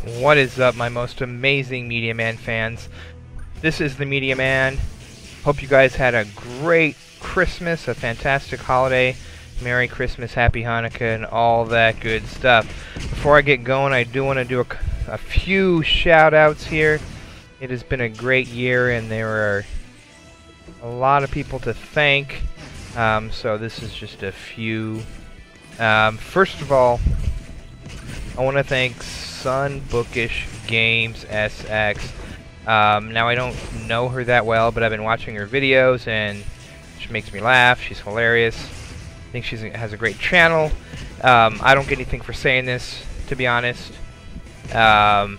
What is up, my most amazing Mediaman fans? This is the Mediaman. Hope you guys had a great Christmas, a fantastic holiday. Merry Christmas, Happy Hanukkah, and all that good stuff. Before I get going, I do want to do a few shout-outs here. It has been a great year, and there are a lot of people to thank. So this is just a few. First of all, I want to thank sunbrookishgaming SX. Now I don't know her that well, but I've been watching her videos and she makes me laugh. She's hilarious. I think she has a great channel. I don't get anything for saying this, to be honest. But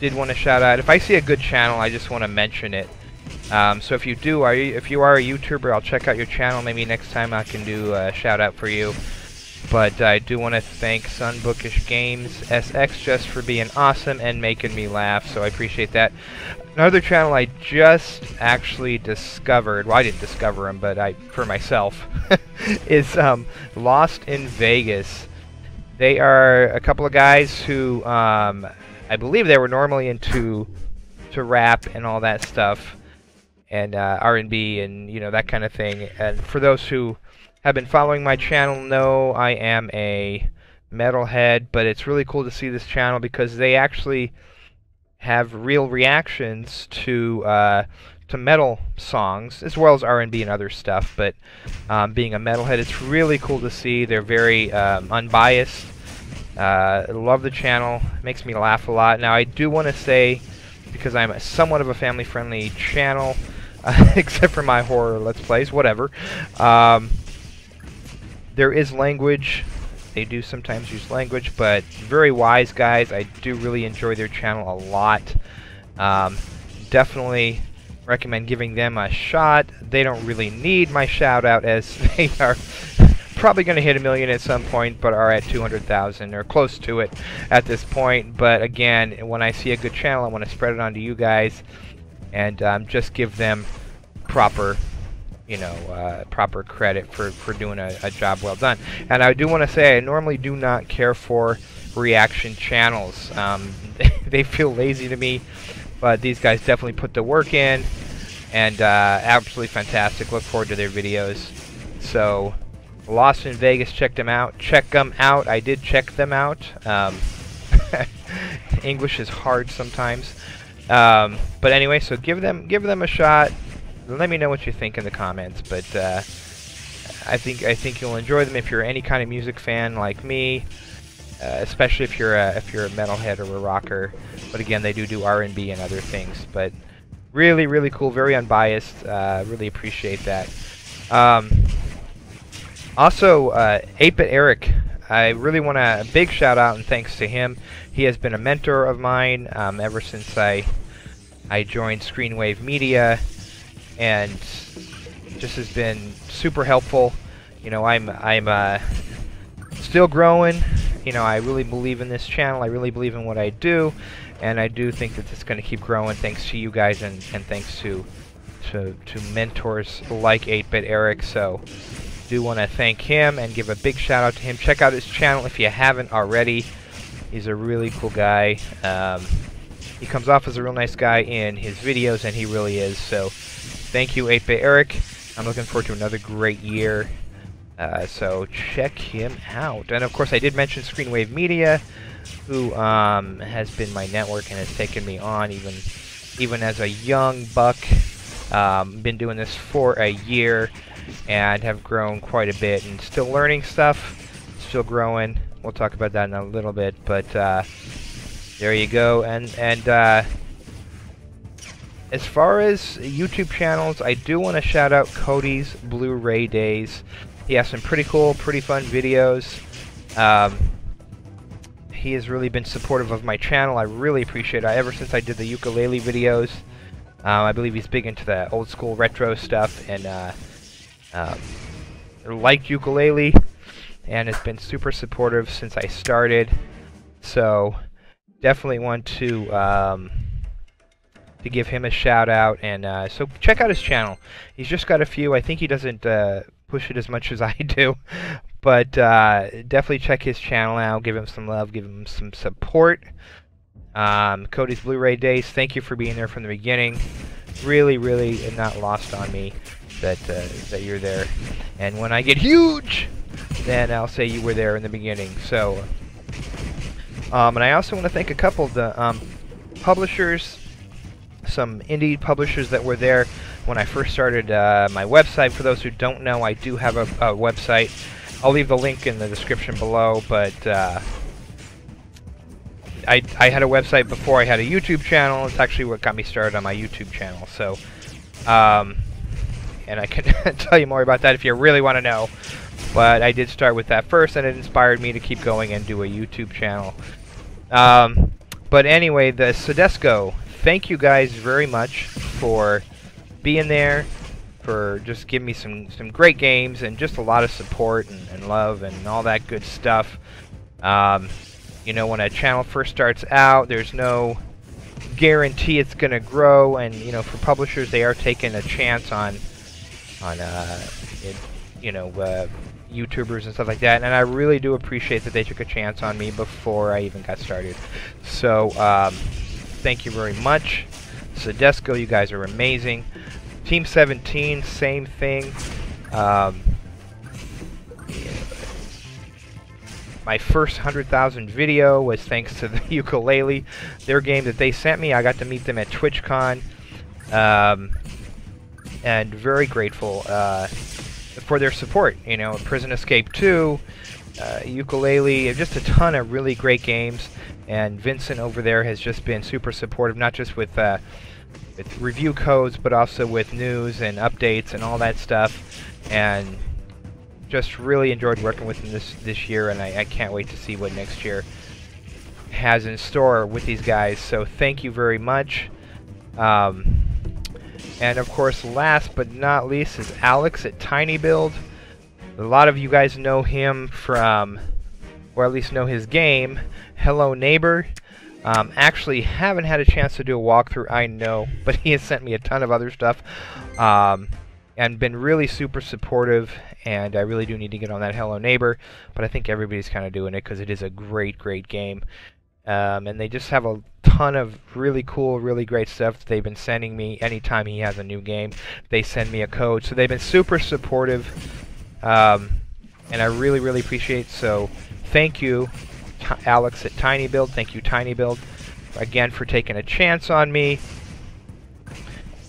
did want to shout out. If I see a good channel, I just want to mention it. So if you are a YouTuber, I'll check out your channel. Maybe next time I can do a shout out for you. But I do want to thank sunbrookishgaming SX just for being awesome and making me laugh, so I appreciate that. Another channel I just actually discovered, well, I didn't discover them, but for myself, is Lost in Vegas. They are a couple of guys who, I believe they were normally into rap and all that stuff, and R&B and, you know, that kind of thing. And for those who have been following my channel know I am a metalhead, but it's really cool to see this channel because they actually have real reactions to metal songs as well as R&B and other stuff. But being a metalhead, it's really cool to see. They're very unbiased. I love the channel. Makes me laugh a lot. Now I do want to say, because I'm somewhat of a family-friendly channel, except for my horror Let's Plays, whatever. There is language. They do sometimes use language, but very wise guys. I do really enjoy their channel a lot. Definitely recommend giving them a shot. They don't really need my shout out, as they are probably going to hit 1 million at some point, but are at 200,000 or close to it at this point. But again, when I see a good channel, I want to spread it on to you guys and just give them proper, you know, proper credit for doing a job well done. And I do want to say I normally do not care for reaction channels. They feel lazy to me, but these guys definitely put the work in, and absolutely fantastic. Look forward to their videos. So, Lost in Vegas, check them out. Check them out. I did check them out. English is hard sometimes, but anyway, so give them a shot. Let me know what you think in the comments, but I think you'll enjoy them if you're any kind of music fan like me, especially if you're a metalhead or a rocker. But again, they do R&B and other things. But really cool, very unbiased. Really appreciate that. Also, 8-Bit Eric, I really want a big shout out and thanks to him. He has been a mentor of mine ever since I joined Screenwave Media, and just has been super helpful. You know, I'm still growing. You know, I really believe in this channel. I really believe in what I do, and I do think that it's going to keep growing thanks to you guys and thanks to mentors like 8-Bit Eric. So do want to thank him and give a big shout out to him. Check out his channel if you haven't already. He's a really cool guy. He comes off as a real nice guy in his videos, and he really is. So thank you, 8-Bit Eric. I'm looking forward to another great year. So check him out. And of course, I did mention Screenwave Media, who has been my network and has taken me on even as a young buck. Been doing this for a year and have grown quite a bit and still learning stuff, still growing. We'll talk about that in a little bit, but there you go. And as far as YouTube channels, I do want to shout out Codys Blu Days. He has some pretty cool, pretty fun videos. He has really been supportive of my channel. I really appreciate it. Ever since I did the ukulele videos, I believe he's big into the old school retro stuff, and liked ukulele, and has been super supportive since I started. So definitely want to give him a shout out, and so check out his channel. He's just got a few. I think he doesn't push it as much as I do, But definitely check his channel out. Give him some love. Give him some support. Codys Blu-ray Days, thank you for being there from the beginning. Really, really not lost on me that you're there. And when I get huge, then I'll say you were there in the beginning. So, and I also want to thank a couple of the publishers, some indie publishers that were there when I first started my website. For those who don't know, I do have a website. I'll leave the link in the description below, but I had a website before I had a YouTube channel. It's actually what got me started on my YouTube channel. So, and I can tell you more about that if you really want to know. But I did start with that first, and it inspired me to keep going and do a YouTube channel. But anyway, the Codys, thank you guys very much for being there, for just giving me some great games and just a lot of support and love and all that good stuff. You know, when a channel first starts out, there's no guarantee it's going to grow, and you know, for publishers, they are taking a chance on you know, YouTubers and stuff like that, and I really do appreciate that they took a chance on me before I even got started. So, thank you very much. Codys, you guys are amazing. Team 17, same thing. My first 100,000 video was thanks to the Ukulele, their game that they sent me. I got to meet them at TwitchCon, and very grateful for their support. You know, Prison Escape 2, Ukulele, just a ton of really great games. And Vincent over there has just been super supportive, not just with review codes, but also with news and updates and all that stuff. And just really enjoyed working with him this year, and I can't wait to see what next year has in store with these guys. So thank you very much. And of course, last but not least is Alex at Tiny Build. A lot of you guys know him from, or at least know his game, Hello Neighbor. Actually haven't had a chance to do a walkthrough, I know, but he has sent me a ton of other stuff, and been really super supportive, and I really do need to get on that Hello Neighbor, but I think everybody's kind of doing it because it is a great, great game. And they just have a ton of really cool, really great stuff that they've been sending me. Anytime he has a new game, they send me a code. So they've been super supportive, and I really, really appreciate it. So thank you, Alex at Tiny Build. Thank you, Tiny Build, again for taking a chance on me.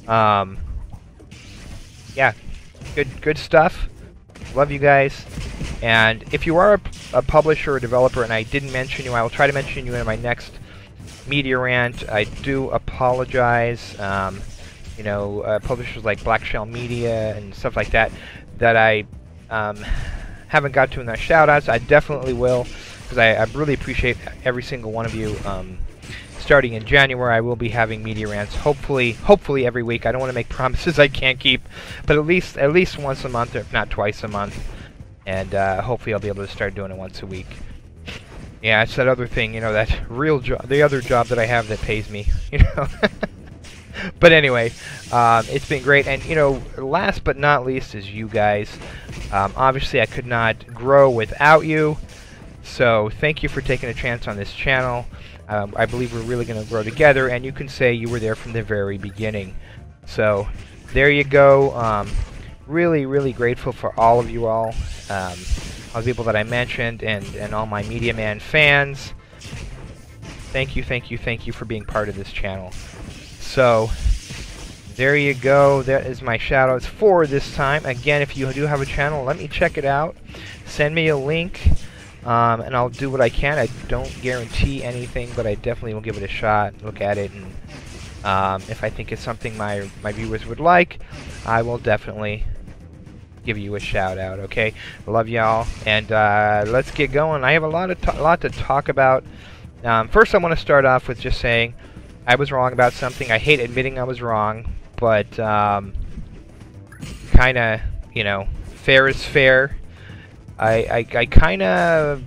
Yeah, good stuff. Love you guys. And if you are a publisher or developer and I didn't mention you, I will try to mention you in my next Mediarant. I do apologize. You know, publishers like Black Shell Media and stuff like that I haven't got to in the shout-outs. I definitely will, because I really appreciate every single one of you. Starting in January, I will be having Mediarants, hopefully every week. I don't want to make promises I can't keep, but at least once a month, if not twice a month. And hopefully I'll be able to start doing it once a week. Yeah, it's that other thing, you know, that real job, the other job that I have that pays me, you know. But anyway, it's been great. And, you know, last but not least is you guys. Obviously, I could not grow without you. So thank you for taking a chance on this channel. I believe we're really going to grow together, and you can say you were there from the very beginning. So there you go. Really, really grateful for all of you all the people that I mentioned, and all my Mediaman fans. Thank you for being part of this channel. So there you go. That is my shoutouts for this time. Again, if you do have a channel, let me check it out. Send me a link. And I'll do what I can. I don't guarantee anything, but I definitely will give it a shot, look at it, and if I think it's something my viewers would like, I will definitely give you a shout out. Okay, love y'all, and let's get going. I have a lot to talk about. First, I want to start off with just saying I was wrong about something. I hate admitting I was wrong, but kind of, you know, fair is fair. I kind of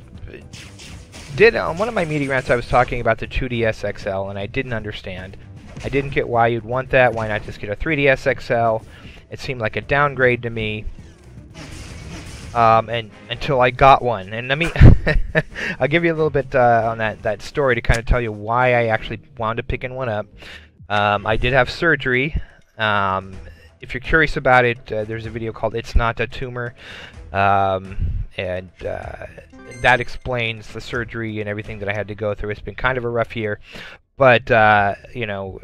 did, on one of my Mediarants I was talking about the 2DS XL, and I didn't understand. I didn't get why you'd want that. Why not just get a 3DS XL? It seemed like a downgrade to me. and until I got one. And let me, I'll give you a little bit on that story to kind of tell you why I actually wound up picking one up. I did have surgery. If you're curious about it, there's a video called "It's Not a Tumor," and that explains the surgery and everything that I had to go through. It's been kind of a rough year, but you know,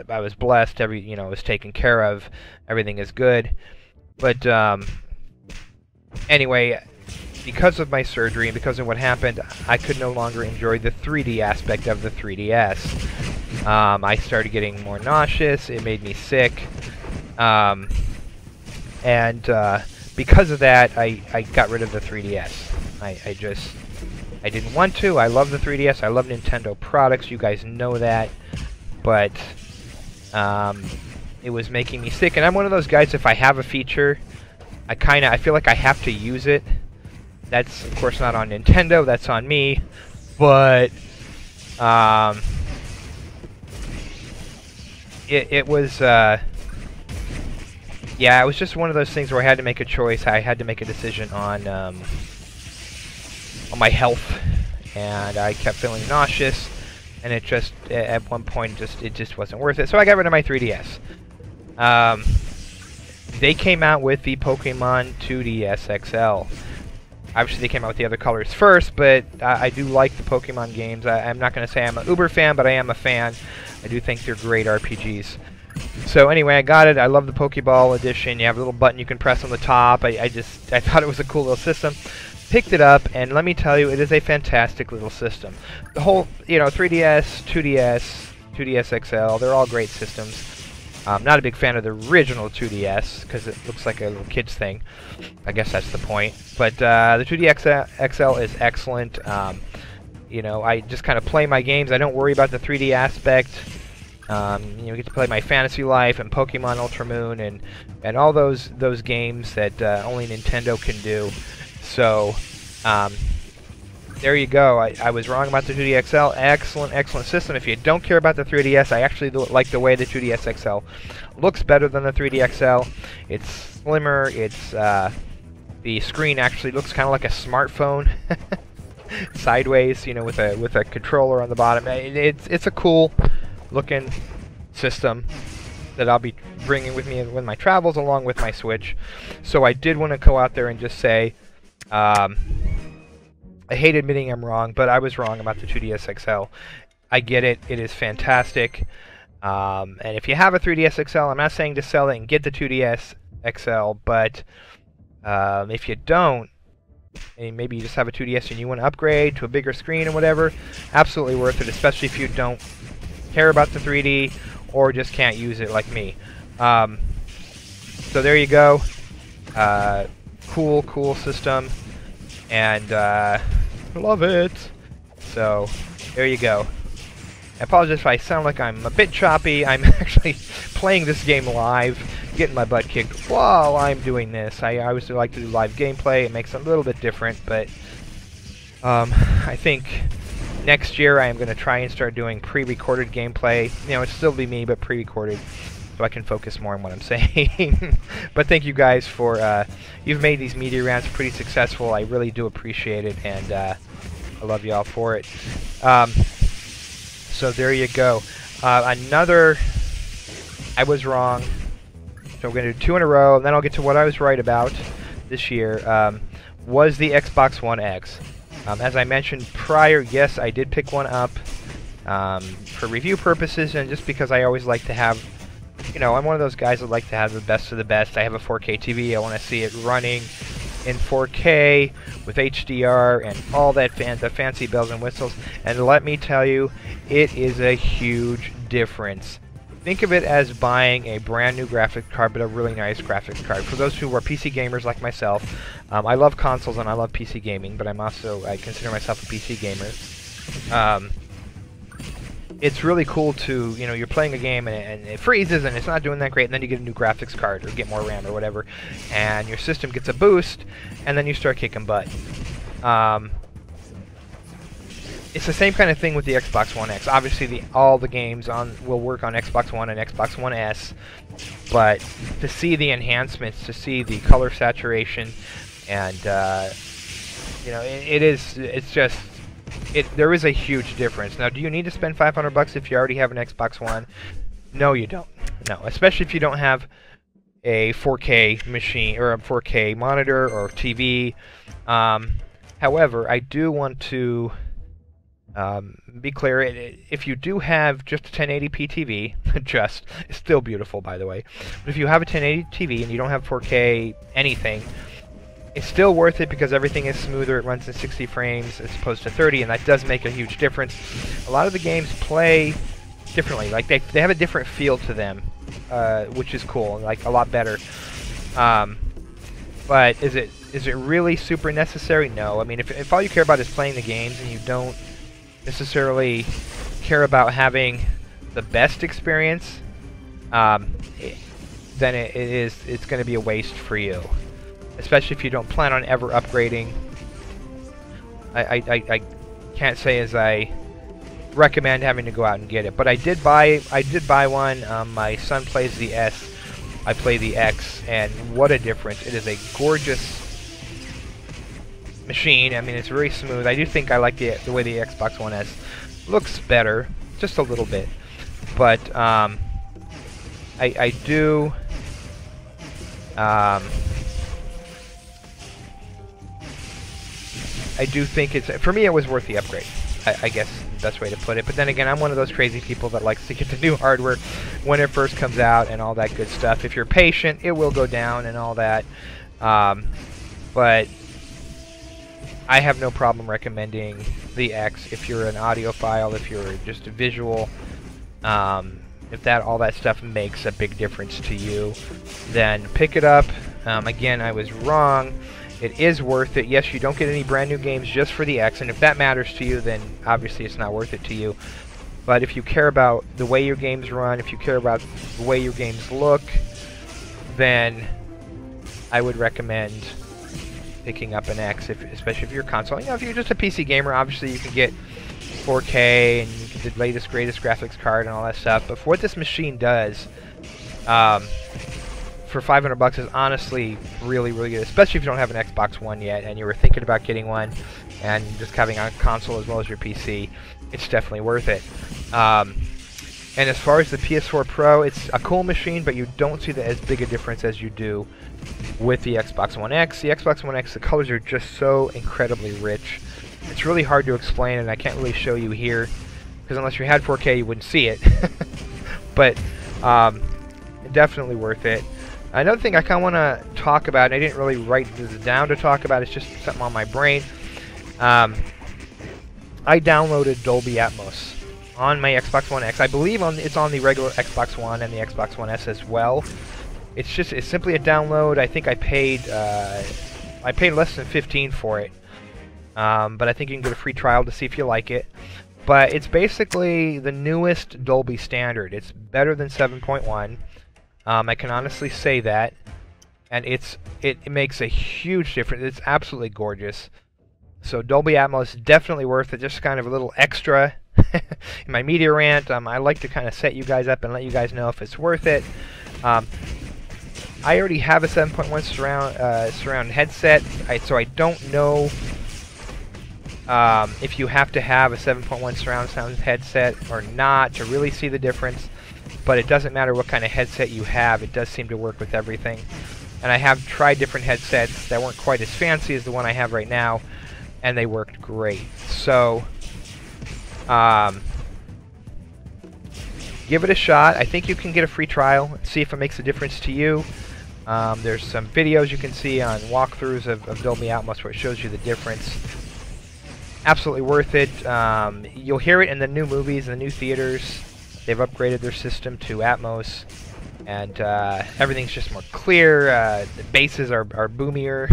I was blessed. You know, it was taken care of. Everything is good. But anyway, because of my surgery and because of what happened, I could no longer enjoy the 3D aspect of the 3DS. I started getting more nauseous. It made me sick. And because of that, I got rid of the 3DS. I didn't want to. I love the 3DS. I love Nintendo products. You guys know that. But it was making me sick. And I'm one of those guys, if I have a feature, I feel like I have to use it. That's, of course, not on Nintendo. That's on me. But it was... yeah, it was just one of those things where I had to make a choice. I had to make a decision on my health, and I kept feeling nauseous, and it just at one point it just wasn't worth it. So I got rid of my 3DS. They came out with the Pokemon 2DS XL. Obviously, they came out with the other colors first, but I do like the Pokemon games. I'm not going to say I'm an uber fan, but I am a fan. I do think they're great RPGs. So anyway, I got it. I love the Pokeball edition. You have a little button you can press on the top. I thought it was a cool little system. Picked it up, and let me tell you, it is a fantastic little system. The whole, you know, 3DS, 2DS, 2DS XL, they're all great systems. I'm not a big fan of the original 2DS, because it looks like a little kid's thing. I guess that's the point. But the 2DS XL is excellent. You know, I just kind of play my games. I don't worry about the 3D aspect. You know, get to play my Fantasy Life and Pokemon Ultra Moon and all those games that only Nintendo can do. So, there you go. I was wrong about the 2DS XL. Excellent system. If you don't care about the 3DS, I actually like the way the 2DS XL looks better than the 3D XL. It's slimmer. It's the screen actually looks kind of like a smartphone, sideways. You know, with a controller on the bottom. It's a cool looking system that I'll be bringing with me with my travels, along with my Switch. So I did want to go out there and just say, I hate admitting I'm wrong, but I was wrong about the 2DS XL. I get it. It is fantastic. And if you have a 3DS XL, I'm not saying to sell it and get the 2DS XL, but if you don't, and maybe you just have a 2DS and you want to upgrade to a bigger screen or whatever, absolutely worth it, especially if you don't care about the 3D or just can't use it like me. So there you go. Cool system, and love it. So there you go. I apologize if I sound like I'm a bit choppy. I'm actually playing this game live, getting my butt kicked while I'm doing this. I always like to do live gameplay. It makes it a little bit different, but I think next year I am going to try and start doing pre-recorded gameplay. You know, it'll still be me, but pre-recorded, so I can focus more on what I'm saying. But thank you guys for, you've made these media rounds pretty successful. I really do appreciate it, and I love y'all for it. So there you go. Another, I was wrong. So we're going to do 2 in a row, and then I'll get to what I was right about this year, was the Xbox One X. As I mentioned prior, yes, I did pick one up for review purposes, and just because I always like to have, you know, I'm one of those guys that like to have the best of the best. I have a 4K TV. I want to see it running in 4K with HDR and all that the fancy bells and whistles. And let me tell you, it is a huge difference. Think of it as buying a brand new graphics card, but a really nice graphics card. For those who are PC gamers like myself, I love consoles and I love PC gaming, but I consider myself a PC gamer. It's really cool to, you know, you're playing a game and it freezes and it's not doing that great, and then you get a new graphics card or get more RAM or whatever, and your system gets a boost, and then you start kicking butt. It's the same kind of thing with the Xbox One X. Obviously, all the games will work on Xbox One and Xbox One S, but to see the enhancements, to see the color saturation, And you know, there is a huge difference. Now, do you need to spend $500 if you already have an Xbox One? No, you don't. No, especially if you don't have a 4K machine or a 4K monitor or TV. However, I do want to be clear. If you do have just a 1080p TV, it's still beautiful, by the way. But if you have a 1080 TV and you don't have 4K anything, it's still worth it because everything is smoother. It runs in 60 frames as opposed to 30, and that does make a huge difference. A lot of the games play differently. Like they have a different feel to them, which is cool, like a lot better. But is it really super necessary? No. I mean, if all you care about is playing the games and you don't necessarily care about having the best experience, then it's going to be a waste for you. Especially if you don't plan on ever upgrading. I can't say as I recommend having to go out and get it, but I did buy one. My son plays the S, I play the X, and what a difference! It is a gorgeous machine. I mean, it's very smooth. I do think I like the way the Xbox One S looks better, just a little bit, but I do. I do think for me it was worth the upgrade. I guess the best way to put it. But then again, I'm one of those crazy people that likes to get the new hardware when it first comes out and all that good stuff. If you're patient, it will go down and all that. But I have no problem recommending the X if you're an audiophile, if you're just a visual. If all that stuff makes a big difference to you, then pick it up. Again, I was wrong. It is worth it. Yes, you don't get any brand new games just for the X, and if that matters to you, then obviously it's not worth it to you. But if you care about the way your games run, if you care about the way your games look, then I would recommend picking up an X, especially if you're a console. You know, if you're just a PC gamer, obviously you can get 4K and you can get the latest, greatest graphics card and all that stuff. But for what this machine does, for $500 is honestly really, really good, especially if you don't have an Xbox One yet and you were thinking about getting one and just having a console as well as your PC. It's definitely worth it. And as far as the PS4 Pro, it's a cool machine, but you don't see as big a difference as you do with the Xbox One X. The Xbox One X, the colors are just so incredibly rich. It's really hard to explain, and I can't really show you here, because unless you had 4K, you wouldn't see it. But definitely worth it. Another thing I kind of want to talk about, and I didn't really write this down to talk about, it's just something on my brain. I downloaded Dolby Atmos on my Xbox One X. I believe it's on the regular Xbox One and the Xbox One S as well. It's simply a download. I think I paid less than $15 for it. But I think you can get a free trial to see if you like it. But it's basically the newest Dolby standard. It's better than 7.1. I can honestly say that, and it makes a huge difference. It's absolutely gorgeous. So Dolby Atmos, definitely worth it. Just kind of a little extra in my Mediarant. I like to kind of set you guys up and let you guys know if it's worth it. I already have a 7.1 surround headset, so I don't know if you have to have a 7.1 surround sound headset or not to really see the difference. But it doesn't matter what kind of headset you have, it does seem to work with everything. And I have tried different headsets that weren't quite as fancy as the one I have right now, and they worked great. So, give it a shot. I think you can get a free trial, see if it makes a difference to you. There's some videos you can see on walkthroughs of Dolby Atmos where it shows you the difference. Absolutely worth it. You'll hear it in the new movies, in the new theaters. They've upgraded their system to Atmos, and everything's just more clear. The basses are boomier.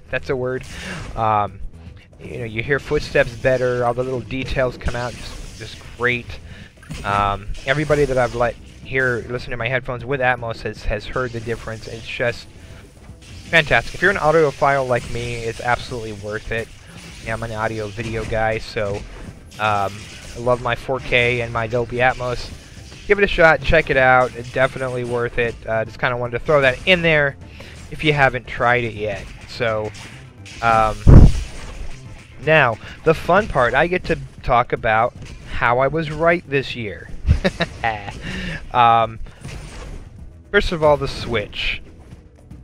That's a word. You know, you hear footsteps better. All the little details come out just great. Everybody that I've listen to my headphones with Atmos has heard the difference. It's just fantastic. If you're an audiophile like me, it's absolutely worth it. Yeah, I'm an audio video guy, so I love my 4K and my Dolby Atmos. Give it a shot, check it out. It's definitely worth it. Just kind of wanted to throw that in there if you haven't tried it yet. So Um, Now, the fun part, I get to talk about how I was right this year. First of all, the Switch.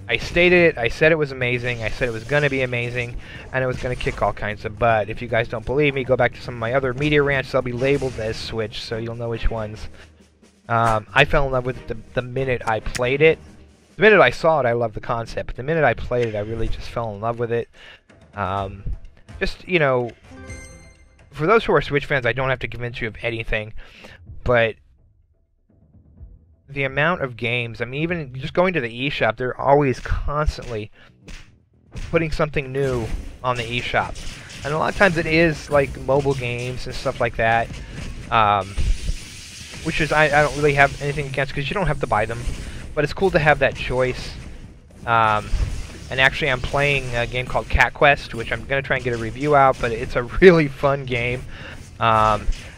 I stated it, I said it was amazing, I said it was going to be amazing, and it was going to kick all kinds of butt. If you guys don't believe me, go back to some of my other media rants, they'll be labeled as Switch, so you'll know which ones. I fell in love with it the minute I played it. The minute I saw it, I loved the concept, but the minute I played it, I really just fell in love with it. Just, you know, for those who are Switch fans, I don't have to convince you of anything, but the amount of games, I mean, even just going to the eShop, they're always constantly putting something new on the eShop. And a lot of times it is like mobile games and stuff like that, which is, I don't really have anything against because you don't have to buy them, but it's cool to have that choice. And actually, I'm playing a game called Cat Quest, which I'm going to try and get a review out, but it's a really fun game.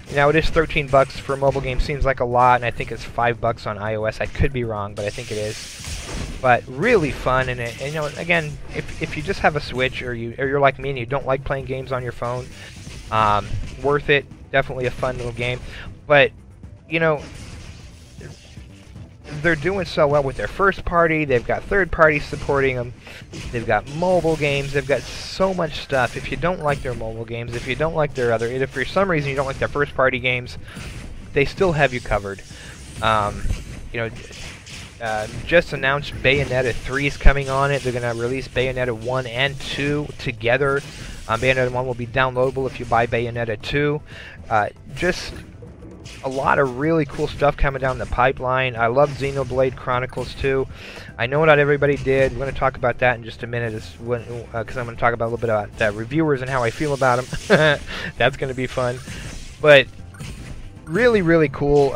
You know, it is $13 for a mobile game, seems like a lot, and I think it's $5 on iOS. I could be wrong, but I think it is. But really fun, and you know, again, if you just have a Switch, or you're like me and you don't like playing games on your phone, worth it. Definitely a fun little game. But you know, they're doing so well with their first party. They've got third parties supporting them. They've got mobile games. They've got so much stuff. If you don't like their mobile games, if you don't like their other, if for some reason you don't like their first party games, they still have you covered. You know, just announced Bayonetta 3 is coming on it. They're going to release Bayonetta 1 and 2 together. Bayonetta 1 will be downloadable if you buy Bayonetta 2. Just a lot of really cool stuff coming down the pipeline. I love Xenoblade Chronicles 2. I know not everybody did. We're going to talk about that in just a minute, because I'm going to talk about a little bit about reviewers and how I feel about them. That's going to be fun. But really, really cool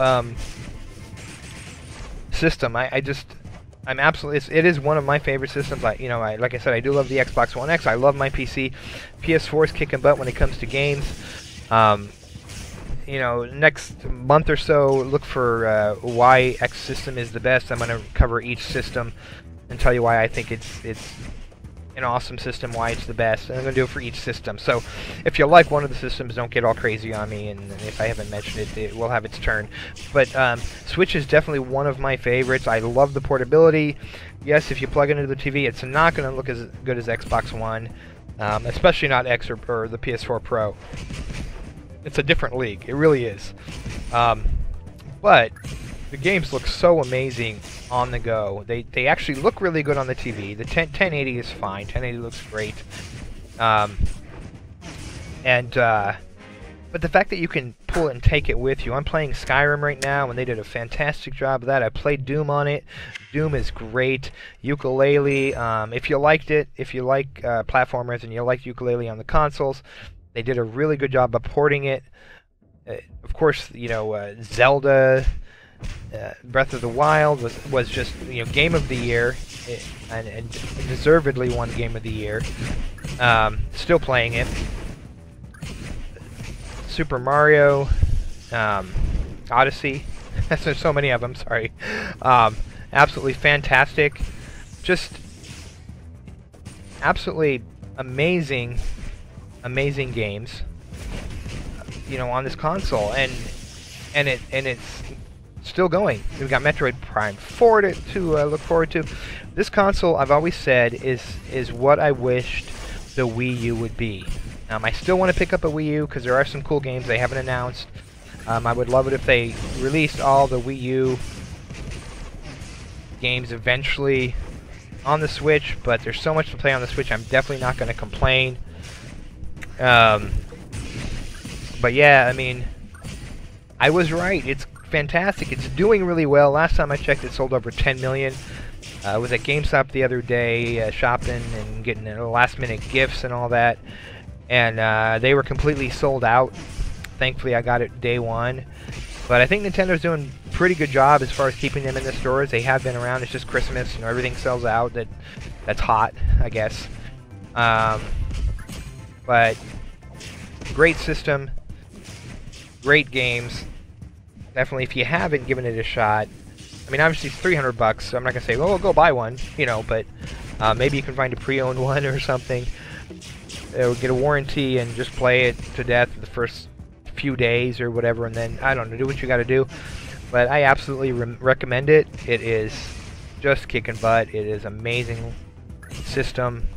system. I'm absolutely. It is one of my favorite systems. You know, like I said, I do love the Xbox One X. I love my PC. PS4 is kicking butt when it comes to games. You know, next month or so, look for why X system is the best. I'm going to cover each system and tell you why I think it's an awesome system, why it's the best. And I'm going to do it for each system. So if you like one of the systems, don't get all crazy on me. And if I haven't mentioned it, it will have its turn. But Switch is definitely one of my favorites. I love the portability. Yes, if you plug it into the TV, it's not going to look as good as Xbox One, especially not X or the PS4 Pro. It's a different league. It really is. But the games look so amazing on the go. They actually look really good on the TV. The 1080 is fine. 1080 looks great. But the fact that you can pull it and take it with you. I'm playing Skyrim right now, and they did a fantastic job of that. I played Doom on it. Doom is great. Ukulele. If you liked it, if you like platformers and you liked Ukulele on the consoles, they did a really good job of porting it. Of course, you know, Zelda, Breath of the Wild was just, you know, Game of the Year, and deservedly won Game of the Year. Still playing it. Super Mario, Odyssey. There's so many of them. Sorry. Absolutely fantastic. Just absolutely amazing games, you know, on this console, and it's still going. We've got Metroid Prime 4 to look forward to. This console, I've always said, is what I wished the Wii U would be. I still want to pick up a Wii U because there are some cool games they haven't announced. I would love it if they released all the Wii U games eventually on the Switch, but there's so much to play on the Switch, I'm definitely not going to complain. But yeah, I mean, I was right. It's fantastic. It's doing really well. Last time I checked, it sold over 10 million. I was at GameStop the other day shopping and getting last-minute gifts and all that, and they were completely sold out. Thankfully, I got it day one. But I think Nintendo's doing a pretty good job as far as keeping them in the stores. They have been around. It's just Christmas, you know, everything sells out. That's hot, I guess. But great system, great games. Definitely, if you haven't given it a shot, I mean, obviously it's $300, so I'm not gonna say, oh, go buy one, you know. But maybe you can find a pre-owned one or something. get a warranty and just play it to death the first few days or whatever, and then, I don't know, do what you gotta do. But I absolutely recommend it. It is just kicking butt. It is amazing system.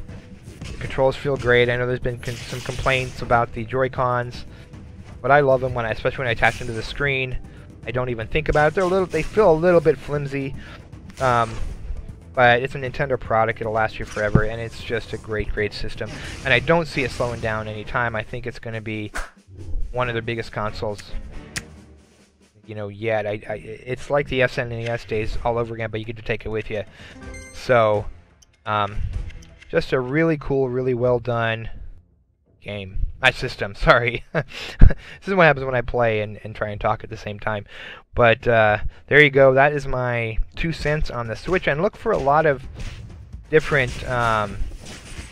The controls feel great. I know there's been some complaints about the Joy-Cons, but I love them especially when I attach them to the screen. I don't even think about it. They feel a little bit flimsy, but it's a Nintendo product. It'll last you forever, and it's just a great, great system. And I don't see it slowing down anytime. I think it's going to be one of their biggest consoles, you know, yet. It's like the SNES days all over again, but you get to take it with you. So, just a really cool, really well done game. System, sorry. This is what happens when I play and try and talk at the same time. But there you go. That is my 2 cents on the Switch. And look for a lot of different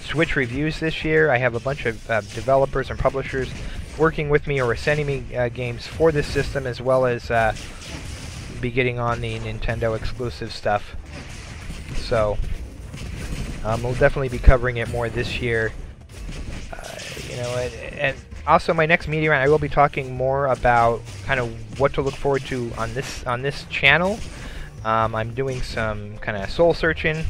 Switch reviews this year. I have a bunch of developers and publishers working with me or sending me games for this system, as well as be getting on the Nintendo exclusive stuff. So we'll definitely be covering it more this year. You know, and also my next Mediarant, I will be talking more about kind of what to look forward to on this channel. I'm doing some kind of soul searching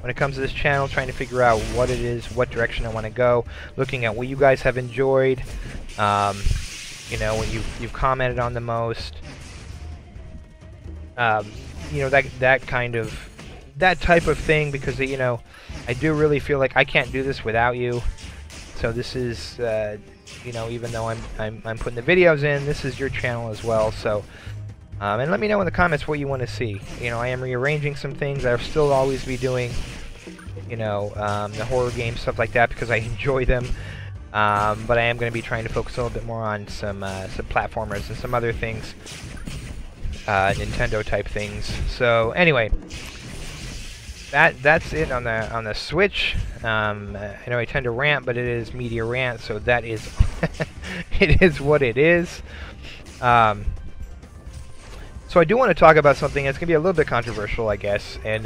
when it comes to this channel, trying to figure out what it is, what direction I want to go, looking at what you guys have enjoyed, you know, what you've commented on the most, you know, that type of thing, because you know, I do really feel like I can't do this without you. So this is, you know, even though I'm putting the videos in, this is your channel as well. So, and let me know in the comments what you want to see. You know, I am rearranging some things. I'll still always be doing, you know, the horror games, stuff like that, because I enjoy them. But I am going to be trying to focus a little bit more on some platformers and some other things, Nintendo type things. So anyway, that's it on the Switch. I know I tend to rant, but it is Mediarant, so that is it is what it is. So I do want to talk about something that's gonna be a little bit controversial, I guess, and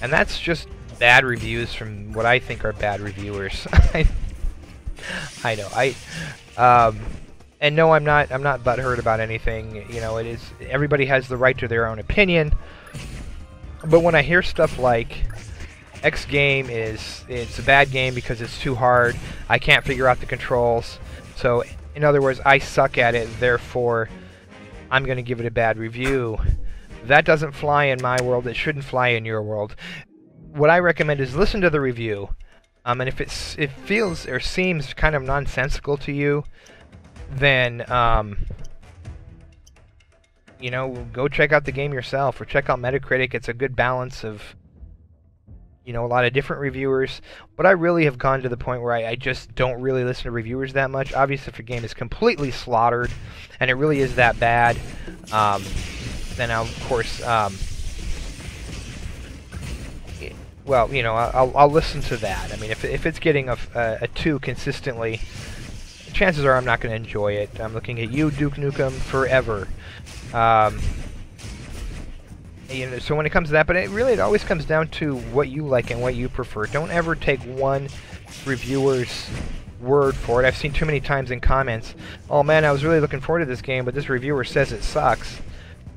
that's just bad reviews from what I think are bad reviewers. I know. And no, I'm not butthurt about anything. You know, it is, everybody has the right to their own opinion. But when I hear stuff like X game it's a bad game because it's too hard, I can't figure out the controls, so in other words, I suck at it, therefore I'm going to give it a bad review. That doesn't fly in my world. It shouldn't fly in your world. What I recommend is listen to the review, and if it feels or seems kind of nonsensical to you, then you know, go check out the game yourself, or check out Metacritic. It's a good balance of, you know, a lot of different reviewers. But I really have gone to the point where I just don't really listen to reviewers that much. Obviously, if a game is completely slaughtered and it really is that bad, then I'll, of course, well, you know, I'll listen to that. I mean, if it's getting a 2 consistently, chances are I'm not going to enjoy it. I'm looking at you, Duke Nukem, forever. You know, so when it comes to that, but it always comes down to what you like and what you prefer. Don't ever take one reviewer's word for it. I've seen too many times in comments, oh man, I was really looking forward to this game, but this reviewer says it sucks.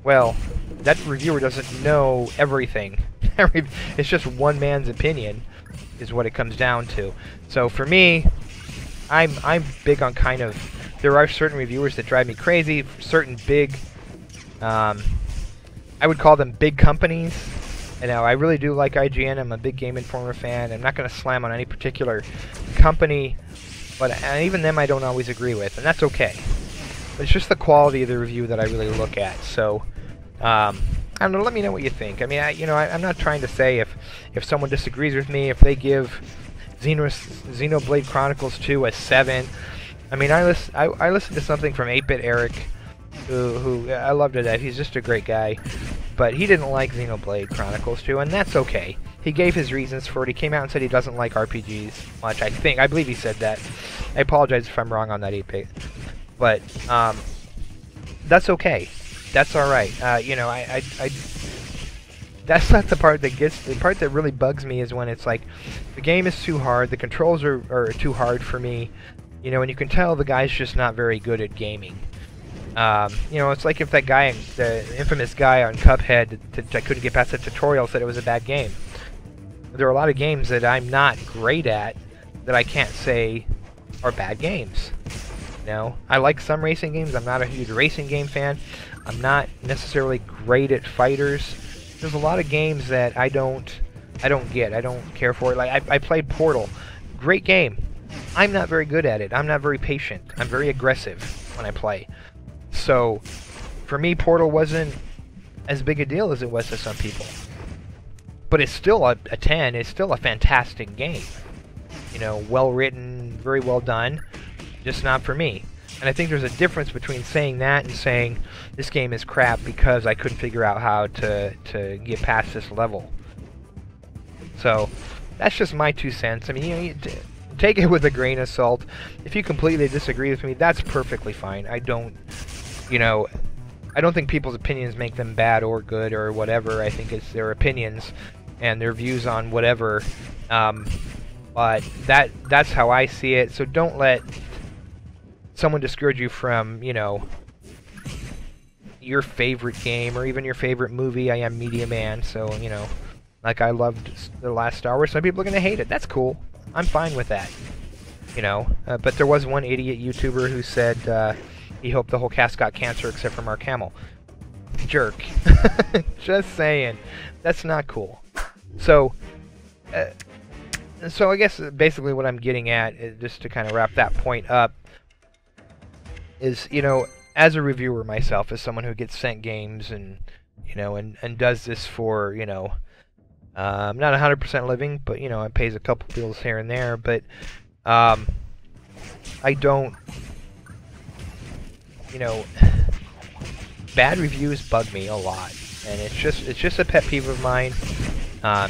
Well, that reviewer doesn't know everything. It's just one man's opinion is what it comes down to. So for me, I'm big on kind of, there are certain reviewers that drive me crazy, certain big, I would call them big companies. You know, I really do like IGN. I'm a big Game Informer fan. I'm not going to slam on any particular company, but even them I don't always agree with, and that's okay. But it's just the quality of the review that I really look at. So, I don't know, let me know what you think. I mean, I'm not trying to say if someone disagrees with me, if they give Xenoblade Chronicles 2 a 7. I mean, I listened to something from 8-Bit Eric, who I love to death. He's just a great guy, but he didn't like Xenoblade Chronicles 2, and that's okay. He gave his reasons for it. He came out and said he doesn't like RPGs much. I believe he said that. I apologize if I'm wrong on that, 8-Bit, but that's okay. That's all right. You know, that's not the part that gets... The part that really bugs me is when it's like, the game is too hard, the controls are too hard for me, you know, and you can tell the guy's just not very good at gaming. You know, it's like if that guy, the infamous guy on Cuphead that couldn't get past the tutorial said it was a bad game. There are a lot of games that I'm not great at that I can't say are bad games. You know, I like some racing games. I'm not a huge racing game fan. I'm not necessarily great at fighters. There's a lot of games that I don't get. I don't care for it. Like I played Portal. Great game. I'm not very good at it. I'm not very patient. I'm very aggressive when I play. So, for me, Portal wasn't as big a deal as it was to some people. But it's still a 10. It's still a fantastic game. You know, well written, very well done. Just not for me. And I think there's a difference between saying that and saying this game is crap because I couldn't figure out how to get past this level. So, that's just my 2 cents. I mean, you know, take it with a grain of salt. If you completely disagree with me, that's perfectly fine. I don't, you know, I don't think people's opinions make them bad or good or whatever. I think it's their opinions and their views on whatever. But that's how I see it. So don't let someone discourage you from, you know, your favorite game or even your favorite movie. I am Mediaman, so, you know, like I loved the last Star Wars. Some people are going to hate it. That's cool. I'm fine with that. You know, but there was one idiot YouTuber who said he hoped the whole cast got cancer except for Mark Hamill. Jerk. Just saying. That's not cool. So I guess basically what I'm getting at, just to kind of wrap that point up, is, you know, as a reviewer myself, as someone who gets sent games and, you know, and does this for, you know, not 100% living, but, you know, it pays a couple bills here and there, but I don't, you know, bad reviews bug me a lot, and it's just a pet peeve of mine.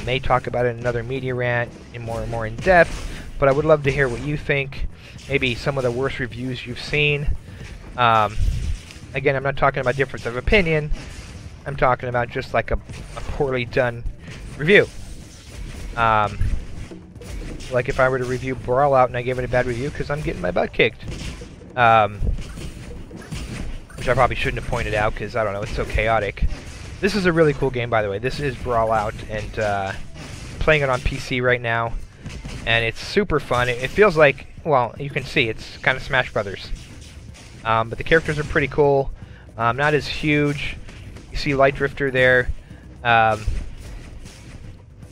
May talk about it in another media rant in more in depth, but I would love to hear what you think. Maybe some of the worst reviews you've seen. Again, I'm not talking about difference of opinion. I'm talking about just like a poorly done review. Like if I were to review Brawl Out and I gave it a bad review because I'm getting my butt kicked. Which I probably shouldn't have pointed out because, I don't know, it's so chaotic. This is a really cool game, by the way. This is Brawl Out, and playing it on PC right now. And it's super fun. It feels like, well, you can see, it's kind of Smash Brothers. But the characters are pretty cool. Not as huge. You see Light Drifter there.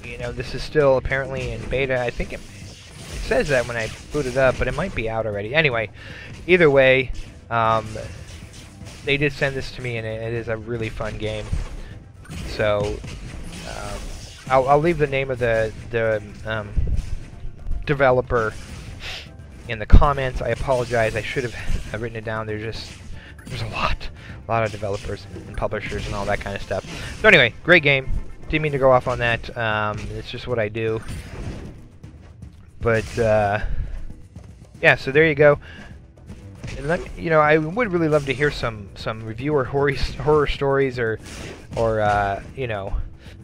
You know, this is still apparently in beta. I think it says that when I boot it up, but it might be out already. Anyway, either way, they did send this to me, and it is a really fun game. So, I'll leave the name of the developer in the comments. I apologize. I should have written it down. There's a lot of developers and publishers and all that kind of stuff. So anyway, great game. Didn't mean to go off on that. It's just what I do. But yeah, so there you go. And you know, I would really love to hear some reviewer horror stories or you know,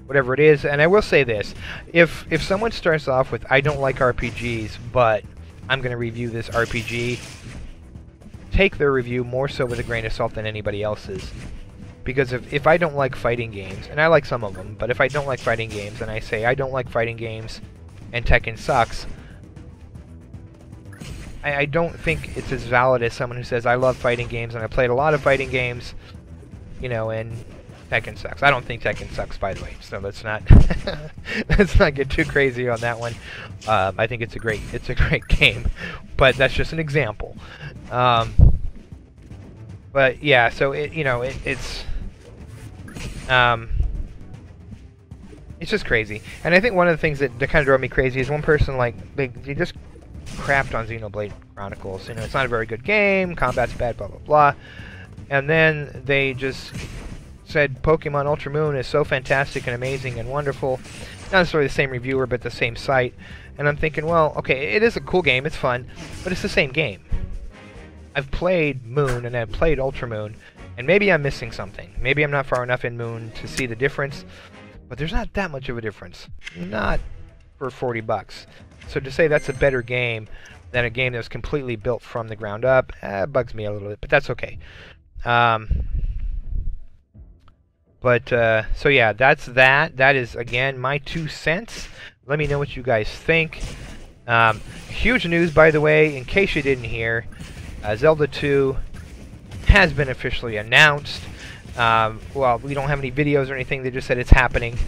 whatever it is. And I will say this: if someone starts off with "I don't like RPGs, but I'm going to review this RPG," take their review more so with a grain of salt than anybody else's. Because if I don't like fighting games, and I like some of them, but if I don't like fighting games and I say I don't like fighting games and Tekken sucks, I don't think it's as valid as someone who says I love fighting games and I played a lot of fighting games, you know, and Tekken sucks. I don't think Tekken sucks, by the way, so let's not let's not get too crazy on that one. I think it's a great game, but that's just an example. But yeah, so you know, it's just crazy. And I think one of the things that kind of drove me crazy is one person, like, they just crapped on Xenoblade Chronicles. You know, it's not a very good game, combat's bad, blah blah blah. And then they just said Pokemon Ultra Moon is so fantastic and amazing and wonderful. Not necessarily the same reviewer, but the same site. And I'm thinking, well, okay, it is a cool game, it's fun, but it's the same game. I've played Moon and I've played Ultra Moon, and maybe I'm missing something. Maybe I'm not far enough in Moon to see the difference. but there's not that much of a difference. Not for 40 bucks. So to say that's a better game than a game that was completely built from the ground up, bugs me a little bit, but that's okay. So yeah, that's that. That is, again, my 2 cents. Let me know what you guys think. Huge news, by the way, in case you didn't hear, Zelda 2 has been officially announced. Well, we don't have any videos or anything. They just said it's happening.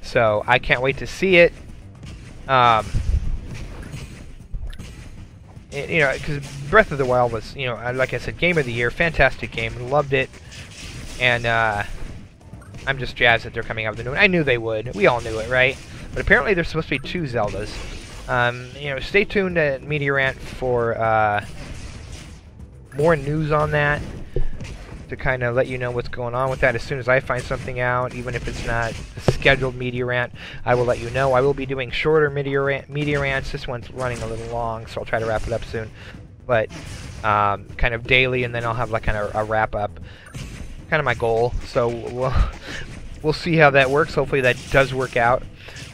So I can't wait to see it. You know, because Breath of the Wild was, you know, like I said, game of the year, fantastic game, loved it, and I'm just jazzed that they're coming out with a new one. I knew they would. We all knew it, right? But apparently there's supposed to be 2 Zeldas. You know, stay tuned to Mediarant for more news on that, to kind of let you know what's going on with that. As soon as I find something out, even if it's not a scheduled Mediarant, I will let you know. I will be doing shorter Mediarants. This one's running a little long, so I'll try to wrap it up soon. But kind of daily, and then I'll have like kind of a wrap up. Kind of my goal. So we'll see how that works. Hopefully that does work out.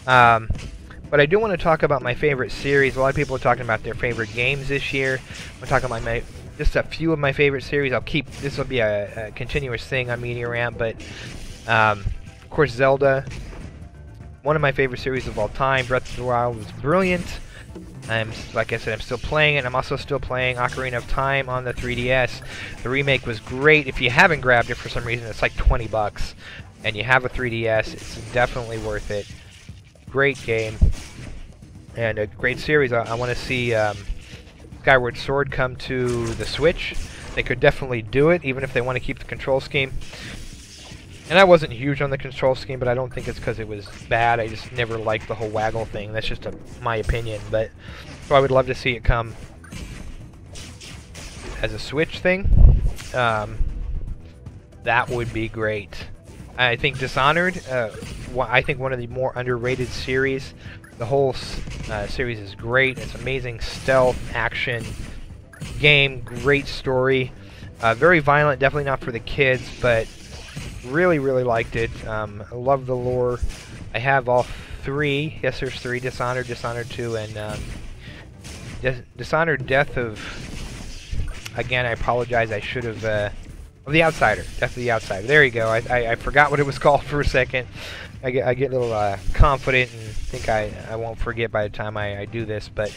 But I do want to talk about my favorite series. A lot of people are talking about their favorite games this year. I'm talking about just a few of my favorite series. This will be a continuous thing on Mediarant, but of course Zelda, one of my favorite series of all time. Breath of the Wild was brilliant. Like I said, I'm still playing it. I'm also still playing Ocarina of Time on the 3DS. The remake was great. If you haven't grabbed it for some reason, it's like 20 bucks, and you have a 3DS, it's definitely worth it. Great game, and a great series. I want to see Skyward Sword come to the Switch. They could definitely do it, even if they want to keep the control scheme. And I wasn't huge on the control scheme, but I don't think it's because it was bad. I just never liked the whole waggle thing. That's just my opinion. But so I would love to see it come as a Switch thing. That would be great. I think Dishonored, I think one of the more underrated series. The whole series is great. It's amazing stealth, action game, great story. Very violent, definitely not for the kids, but really, really liked it. I love the lore. I have all 3. Yes, there's 3. Dishonored, Dishonored 2, and Dishonored Death of... Again, I apologize. I should have... The Outsider. Death of the Outsider. There you go. I forgot what it was called for a second. I get a little confident and think I won't forget by the time I do this. But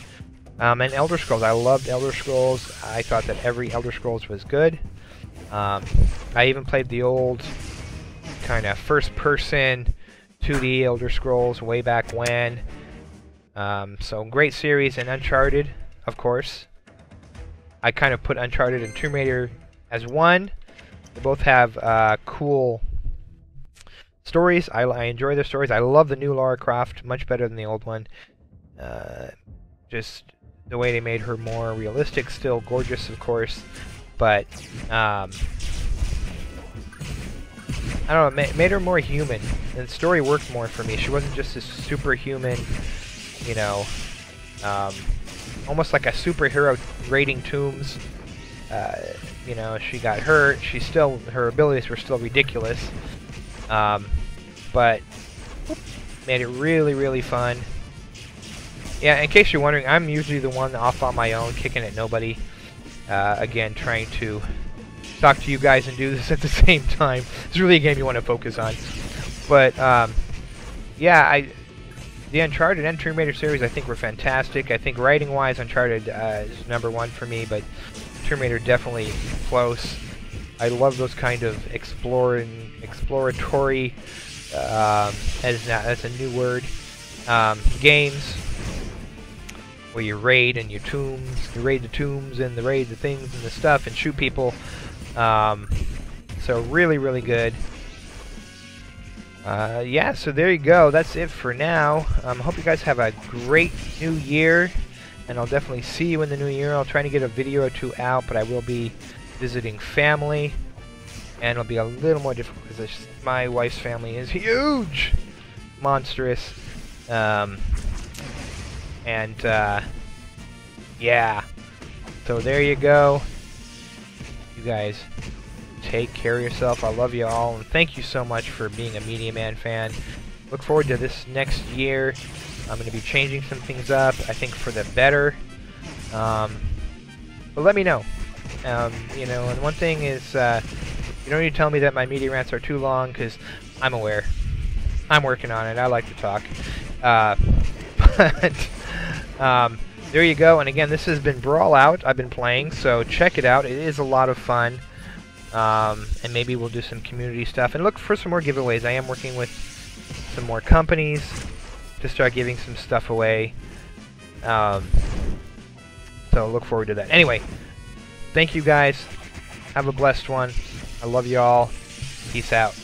and Elder Scrolls. I loved Elder Scrolls. I thought that every Elder Scrolls was good. I even played the old kind of first-person 2D Elder Scrolls way back when. So great series. And Uncharted, of course. I kind of put Uncharted and Tomb Raider as one. They both have cool stories. I enjoy their stories. I love the new Lara Croft much better than the old one. Just the way they made her more realistic, still gorgeous, of course, but I don't know, made her more human, and the story worked more for me. She wasn't just this superhuman, you know, almost like a superhero raiding tombs. You know, she got hurt. Her abilities were still ridiculous. But made it really, really fun. Yeah, in case you're wondering, I'm usually the one off on my own, kicking at nobody. Again, trying to talk to you guys and do this at the same time. It's really a game you want to focus on. But, yeah, the Uncharted and Tomb Raider series I think were fantastic. I think writing-wise, Uncharted is #1 for me, but Tomb Raider definitely close. I love those kind of exploratory, that's a new word, games where you raid and you raid the tombs and raid the things and the stuff and shoot people. So really, really good. Yeah, so there you go. That's it for now. I hope you guys have a great new year, and I'll definitely see you in the new year. I'll try to get a video or 2 out, but I will be visiting family, and it'll be a little more difficult because my wife's family is huge, monstrous, yeah. So there you go. You guys take care of yourself. I love you all, and thank you so much for being a Mediaman fan. look forward to this next year. I'm going to be changing some things up, I think for the better. But let me know. You know, and one thing is, you don't need to tell me that my media rants are too long, because I'm aware. I'm working on it. I like to talk. But there you go. And again, this has been Brawl Out. I've been playing, so check it out. It is a lot of fun. And maybe we'll do some community stuff. And look for some more giveaways. I am working with some more companies to start giving some stuff away. So look forward to that. Anyway, thank you guys. Have a blessed one. I love you all. Peace out.